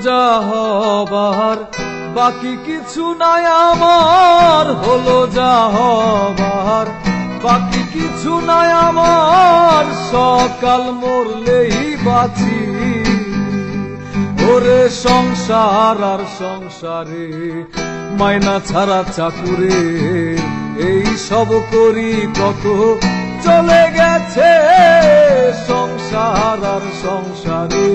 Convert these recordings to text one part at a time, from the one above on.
যা হবার বাকি কিছু নাই আমার, হলো যা হবার বাকি কিছু নাই আমার, সকাল মরলেই বাঁচি। ওরে সংসার আর সংসারে মাইনা ছাড়া চাকুরে, এই সব করি কত চলে গেছে সংসার আর সংসারে।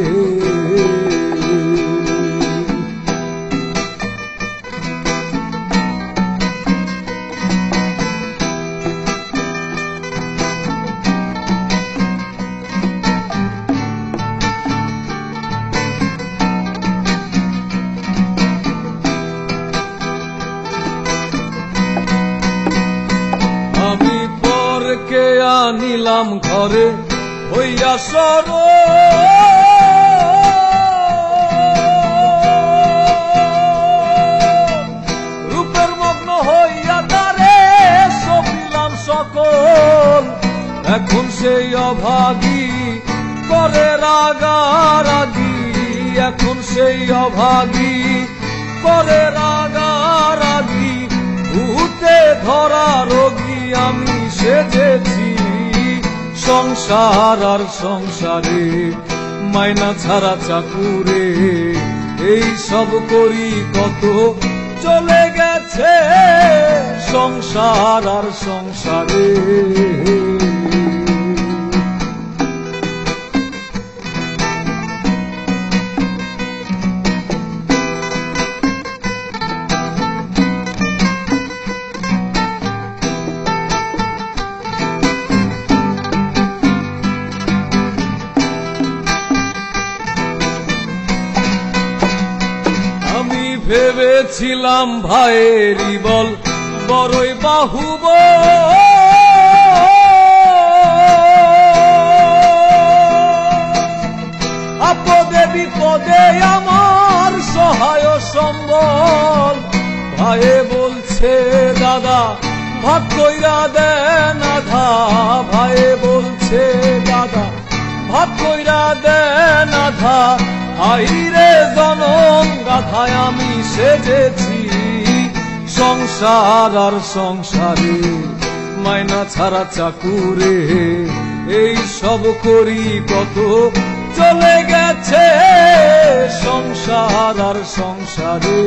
কে আনিলাম ঘরে হইয়া সর, রূপের মগ্ন হইয়া তারে সপিলাম সকল। এখন সেই অভাগী করে রাগারাগি, এখন সেই অভাগী করে রাগারাগি, ভূতে ধরা রোগী আমি সেজেছি। সংসার আর সংসারে মাইনা ছাড়া চাকুরে, এই সব করি কত চলে গেছে সংসার আর সংসারে। ভেবেছিলাম ভাইয়েরই বল বড়ই বাহুবল, আপদে বিপদে আমার সহায় সম্বল। ভাইয়ে বলছে দাদা ভাগ কইরা দেন আধা, ভাইয়ে বলছে দাদা ভাগ কইরা দেন আধা। আইরে জনম গাথায় আমি সেজেছি। সংসার আর সংসারে মাইনা ছাড়া চাকুরে, এই সব করি কত চলে গেছে সংসার আর সংসারে।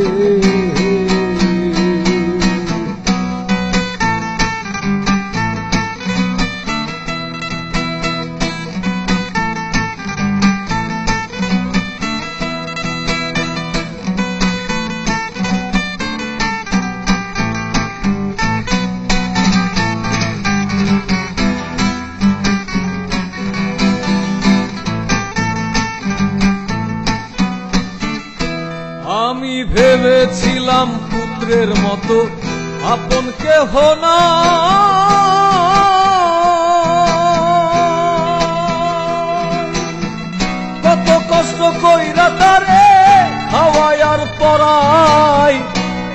আমি ভেবেছিলাম পুত্রের মতো আপন কেহ না, কত কষ্ট কইরা তারে খাওয়াই আর পড়াই।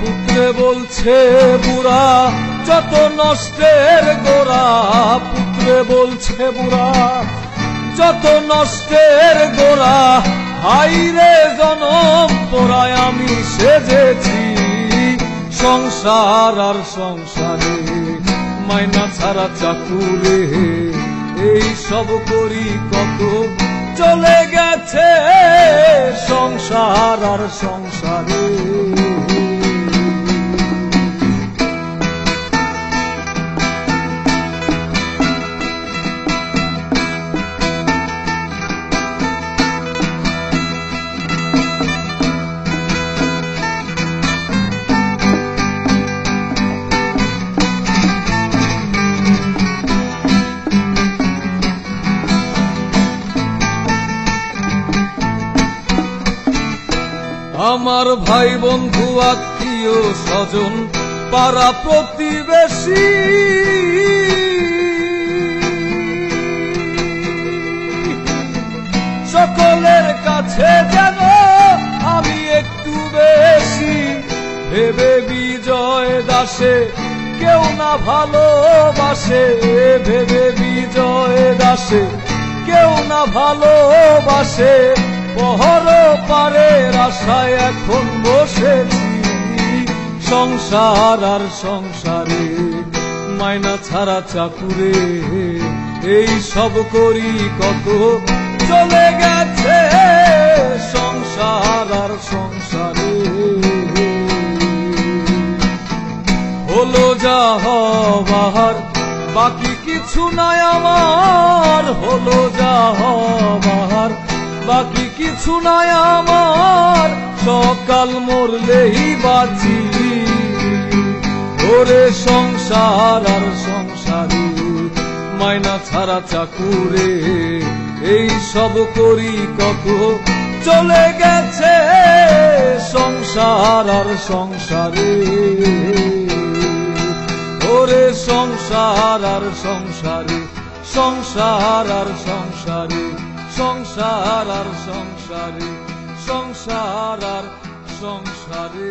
পুত্রে বলছে বুড়া যত নষ্টের গোড়া, পুত্রে বলছে বুড়া যত নষ্টের গোড়া। হাইরে জনম পোড়ায় আমি সেজেছি। সংসার আর সংসারে মাইনা ছাড়া চাকুরে, এই সব করি কত চলে গেছে সংসার আর সংসারে। আমার ভাই বন্ধু আত্মীয় স্বজন পাড়া প্রতিবেশী, সকলের কাছে যেন আমি একটু বেশি। ভেবে বিজয় দাসে কেউ না ভালোবাসে, ভেবে বিজয় দাসে কেউ না ভালোবাসে। পহর পারের আশায় এখন বসেছি সংসার আর সংসারে মাইনা ছাড়া চাকুরে এই সব করি কত চলে গেছে সংসার আর সংসারে হলো যা হবার বাকি কিছু নাই আমার হলো যা হবার বাকি কিছু নাই আমার সকাল মরলেই বাঁচি ওরে সংসার আর সংসারে মাইনা ছাড়া চাকুরে এই সব করি কত চলে গেছে সংসার আর সংসারে ওরে সংসার আর সংসারে সংসার আর সংসারে সংসার আর সংসারে সংসার আর সংসারে